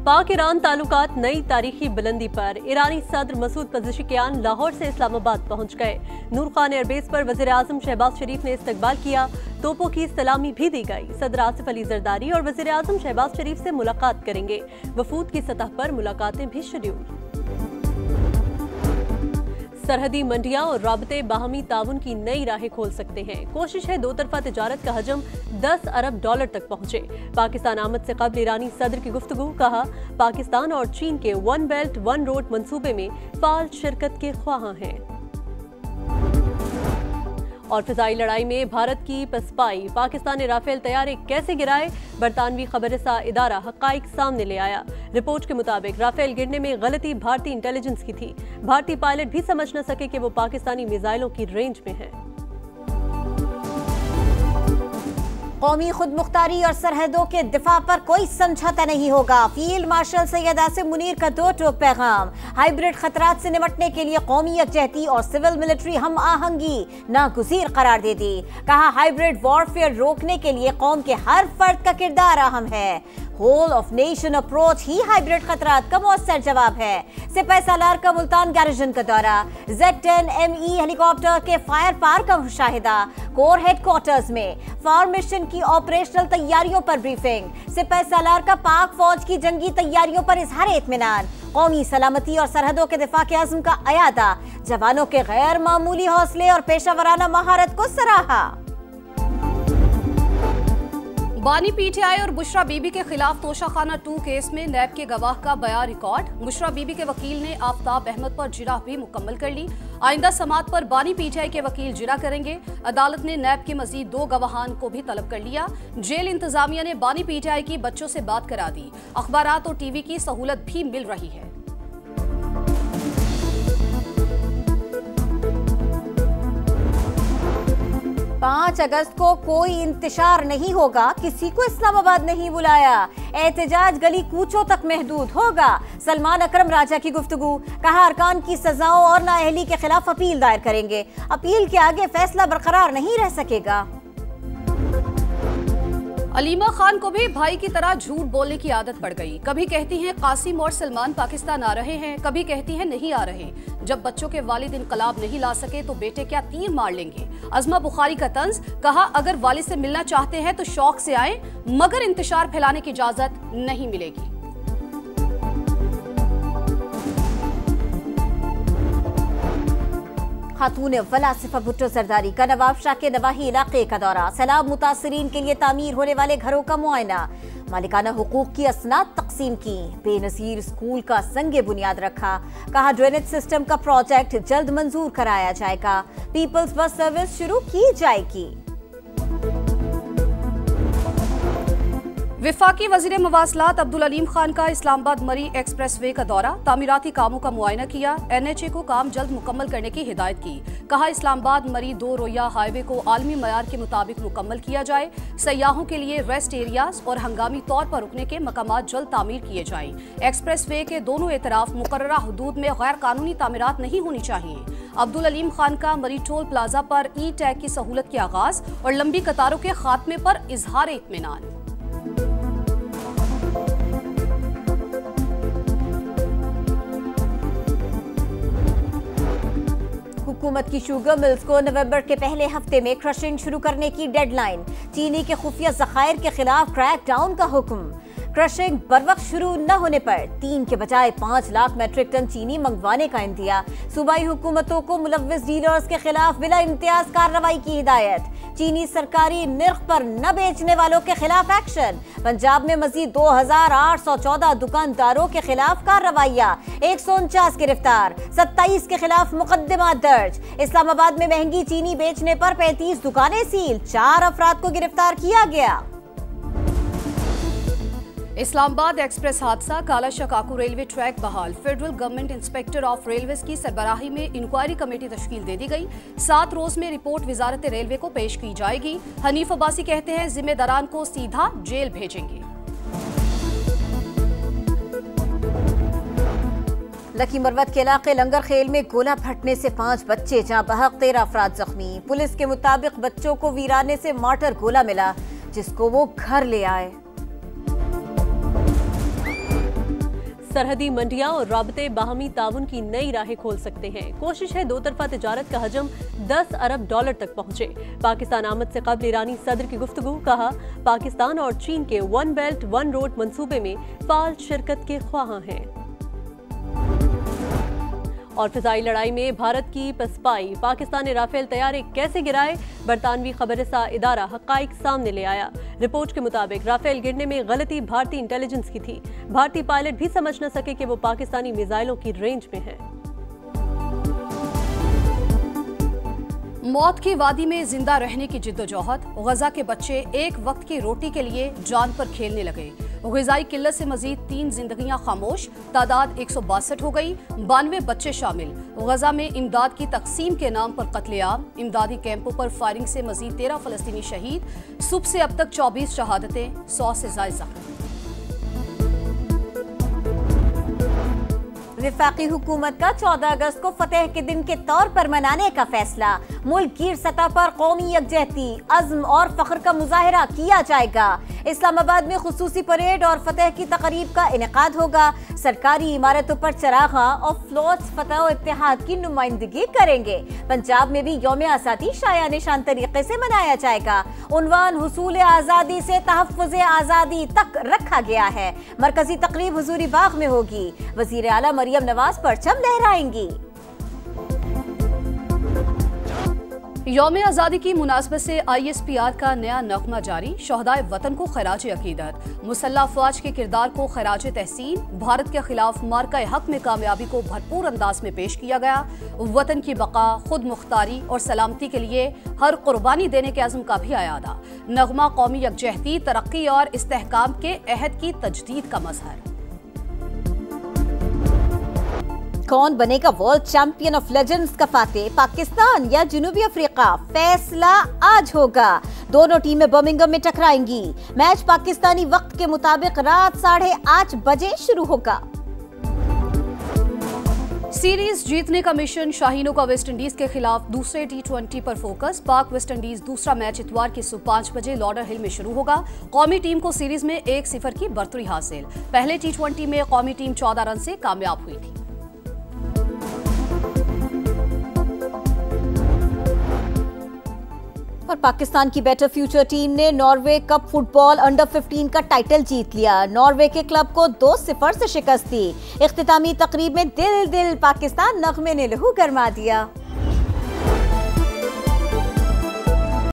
पाक ईरान ताल्लुकात नई तारीखी बुलंदी पर। ईरानी सदर मसूद पज़ेशिकियान लाहौर से इस्लामाबाद पहुंच गए। नूर खान एयरबेस पर वज़ीर आज़म शहबाज शरीफ ने इस्तकबाल किया। तोपों की सलामी भी दी गई। सदर आसिफ अली जरदारी और वज़ीर आज़म शहबाज शरीफ से मुलाकात करेंगे। वफूद की सतह पर मुलाकातें भी शेड्यूल। सरहदी मंडियां और राबते बाहमी ताउन की नई राहें खोल सकते हैं। कोशिश है दो तरफा तिजारत का हजम 10 अरब डॉलर तक पहुंचे। पाकिस्तान आमद से कबल ईरानी सदर की गुफ्तगू। कहा, पाकिस्तान और चीन के वन बेल्ट वन रोड मंसूबे में फाल शिरकत के ख्वाहां हैं। और फिजाई लड़ाई में भारत की पसपाई। पाकिस्तान ने राफेल तैयारे कैसे गिराए, बरतानवी खबररसा इदारा हकाइक सामने ले आया। रिपोर्ट के मुताबिक राफेल गिरने में गलती भारतीय इंटेलिजेंस की थी। भारतीय पायलट भी समझ न सके कि वो पाकिस्तानी मिसाइलों की रेंज में है। कौमी खुद मुख्तारी और सरहदों के दिफा पर कोई समझौता नहीं होगा। फील्ड मार्शल सैयद आसिम मुनीर का दो टोक पैगाम। हाइब्रिड खतरात से निपटने के लिए कौमी यकजहती और सिविल मिलिट्री हम आहंगी नागुज़ीर करार दे दी। कहा, हाइब्रिड वॉरफेयर रोकने के लिए कौम के हर फर्द का किरदार अहम है। होल ऑफ नेशन अप्रोच ही हाइब्रिड खतरात का मौसर जवाब है। सिपाही सालार का मुल्तान गैरिजन का दौरा। Z-10ME हेलीकॉप्टर के फायर पार का मुशाहिदा। कोर हेडक्वार्टर्स में फॉर्मेशन की ऑपरेशनल तैयारियों पर ब्रीफिंग। सिपाही सालार का पाक फौज की जंगी तैयारियों पर इजहार इत्मीनान। कौमी सलामती और सरहदों के दिफा के अज़्म का अयादा। जवानों के गैर मामूली हौसले और पेशावराना महारत को सराहा। बानी पीटीआई और बुशरा बीबी के खिलाफ तोशाखाना 2 केस में नैब के गवाह का बयान रिकॉर्ड। बुशरा बीबी के वकील ने आफ्ताब अहमद पर जिरह भी मुकम्मल कर ली। आइंदा समात पर बानी पीटीआई के वकील जिरह करेंगे। अदालत ने नैब के मजीद 2 गवाहान को भी तलब कर लिया। जेल इंतजामिया ने बानी पीटीआई की बच्चों से बात करा दी। अखबारात और टीवी की सहूलत भी मिल रही है। पाँच अगस्त को कोई इंतशार नहीं होगा, किसी को इस्लामाबाद नहीं बुलाया। एहतजाज गली कूचों तक महदूद होगा। सलमान अकरम राजा की गुफ्तगू। कहा, अरकान की सजाओं और नाअहली के खिलाफ अपील दायर करेंगे। अपील के आगे फैसला बरकरार नहीं रह सकेगा। अलीमा खान को भी भाई की तरह झूठ बोलने की आदत पड़ गई। कभी कहती हैं कासिम और सलमान पाकिस्तान आ रहे हैं, कभी कहती हैं नहीं आ रहे। जब बच्चों के वालिद इनकलाब नहीं ला सके तो बेटे क्या तीर मार लेंगे। अज़मा बुखारी का तंज। कहा, अगर वालिद से मिलना चाहते हैं तो शौक से आए, मगर इंतशार फैलाने की इजाजत नहीं मिलेगी। खातून अव्वल आसिफा भुट्टो जरदारी का नवाब शाह के नवाही इलाके का दौरा। सैलाब मुतासरीन के लिए तामीर होने वाले घरों का मुआयना। मालिकाना हुकूक की असनाद तकसीम की। बेनजीर स्कूल का संगे बुनियाद रखा। कहा, ड्रेनेज सिस्टम का प्रोजेक्ट जल्द मंजूर कराया जाएगा। पीपल्स बस सर्विस शुरू की जाएगी। विफाकी वजीर मवासलात अब्दुल अलीम खान का इस्लामाबाद मरी एक्सप्रेस वे का दौरा। तामीराती कामों का मुआयना किया। NHA को काम जल्द मुकम्मल करने की हिदायत की। कहा, इस्लामाबाद मरी 2 रोया हाईवे को आलमी मयार के मुताबिक मुकम्मल किया जाए। सयाहों के लिए रेस्ट एरियाज और हंगामी तौर पर रुकने के मकामात जल्द तामीर किए जाएं। एक्सप्रेस वे के दोनों एतराफ मुकर्ररा हुदूद में गैर कानूनी तामीरात नहीं होनी चाहिए। अब्दुल अलीम खान का मरी टोल प्लाजा पर ई-टैग की सहूलत के आगाज और लंबी कतारों के खात्मे पर इजहार इत्मीनान। हुकूमत की शुगर मिल्स को नवंबर के पहले हफ्ते में क्रशिंग शुरू करने की डेडलाइन। चीनी के खुफिया ज़खायर के खिलाफ क्रैक डाउन का हुक्म। क्रशिंग बरवक्त शुरू न होने पर 3 के बजाय 5 लाख मेट्रिक टन चीनी मंगवाने का इंदिया। सूबाई हुकूमतों को मुलव्विस डीलर्स के खिलाफ बिला इम्तियाज कार्रवाई की हिदायत। चीनी सरकारी निर्ख पर न बेचने वालों के खिलाफ एक्शन। पंजाब में मजीद 2814 दुकानदारों के खिलाफ कार्रवाइयां। 149 गिरफ्तार, 27 के खिलाफ मुकदमा दर्ज। इस्लामाबाद में महंगी चीनी बेचने पर 35 दुकानें सील। 4 अफराद को गिरफ्तार किया गया। इस्लामाबाद एक्सप्रेस हादसा। काला शकाकू रेलवे ट्रैक बहाल। Federal government inspector of railways की सरबराही में इंक्वायरी कमेटी तश्कील दे दी गई। 7 रोज में रिपोर्ट वजारत रेलवे को पेश की जाएगी। हनीफ अब्बासी कहते हैं जिम्मेदारान को सीधा जेल भेजेंगे। लकी मरवत के इलाके लंगर खेल में गोला फटने से 5 बच्चे जहां बहक 13 अफराद जख्मी। पुलिस के मुताबिक बच्चों को वीराने से मार्टर गोला मिला जिसको वो घर ले आए। सरहदी मंडियां और राबते बाहमी ताउन की नई राहें खोल सकते हैं। कोशिश है दो तरफा तिजारत का हजम 10 अरब डॉलर तक पहुंचे। पाकिस्तान आमद से कबल ईरानी सदर की गुफ्तगू, कहा पाकिस्तान और चीन के वन बेल्ट वन रोड मंसूबे में फाल शिरकत के ख्वाहां हैं। और फिजाई लड़ाई में भारत की पसपाई, पाकिस्तान ने राफेल तैयारे कैसे गिराए, बरतानवी खबररसा इदारा हकाइक सामने ले आया। रिपोर्ट के मुताबिक राफेल गिरने में गलती भारतीय इंटेलिजेंस की थी। भारतीय पायलट भी समझ न सके कि वो पाकिस्तानी मिसाइलों की रेंज में है। मौत की वादी में जिंदा रहने की जिद्दोजहद, गजा के बच्चे एक वक्त की रोटी के लिए जान पर खेलने लगे। ग़िज़ाई किल्लत से मजीद 3 जिंदगियां खामोश, तादाद 162 हो गई, 92 बच्चे शामिल। गजा में इमदाद की तकसीम के नाम पर कत्लेआम, इमदादी कैंपों पर फायरिंग से मजीद 13 फलस्तीनी शहीद, सुबह से अब तक 24 शहादतें, 100 से ज़ायद जख्मी। वफाकी हुकूमत का 14 अगस्त को फतेह के दिन के तौर पर मनाने का फैसला। मुल्क की सतह पर कौमी यकजहती, अज़्म और फ़ख्र का मुजाहरा किया जाएगा। इस्लामाबाद में खुसूसी परेड और फतेह की तकरीब का इनेकाद होगा। सरकारी इमारतों पर चरागा और फ्लोट्स फतह और इत्तेहाद की नुमाइंदगी करेंगे। पंजाब में भी यौम आज़ादी शाया निशान तरीके से मनाया जाएगा। उन्वान हुसूल आज़ादी से तहफ़्फ़ुज़ आज़ादी तक रखा गया है। मरकजी तकरीब हुजूरी बाग में होगी। वज़ीर आला मरियम नवाज परचम लहराएंगी। यौम आज़ादी की मुनासबत से ISPR का नया नगमा जारी, शहदाए वतन को खराज अकीदत, मुसल्लह अफवाज के किरदार को खराज तहसीन, भारत के खिलाफ मार्का हक में कामयाबी को भरपूर अंदाज में पेश किया गया। वतन की बका, खुद मुख्तारी और सलामती के लिए हर कुर्बानी देने के अज़्म का भी अयादा। नगमा कौमी यकजहती, तरक्की और इस्तेहकाम के अहद की तजदीद का मजहर। कौन बनेगा वर्ल्ड चैंपियन ऑफ लेजेंड्स का फातेह, पाकिस्तान या जनूबी अफ्रीका? फैसला आज होगा। दोनों टीमें बर्मिंघम में टकराएंगी। मैच पाकिस्तानी वक्त के मुताबिक रात 8:30 बजे शुरू होगा। सीरीज जीतने का मिशन, शाहीनों का वेस्टइंडीज के खिलाफ दूसरे T20 पर फोकस। पाक वेस्टइंडीज दूसरा मैच इतवार की सुबह 5 बजे लॉर्डर हिल में शुरू होगा। कौमी टीम को सीरीज में 1-0 की बर्तरी हासिल। पहले T20 में कौमी टीम 14 रन से कामयाब हुई थी। और पाकिस्तान की बेटर फ्यूचर टीम ने नॉर्वे कप फुटबॉल अंडर 15 का टाइटल जीत लिया। नॉर्वे के क्लब को 2-0 से शिकस्त दी। इख्तितामी तकरीब में दिल दिल पाकिस्तान नगमे ने लहू गरमा दिया।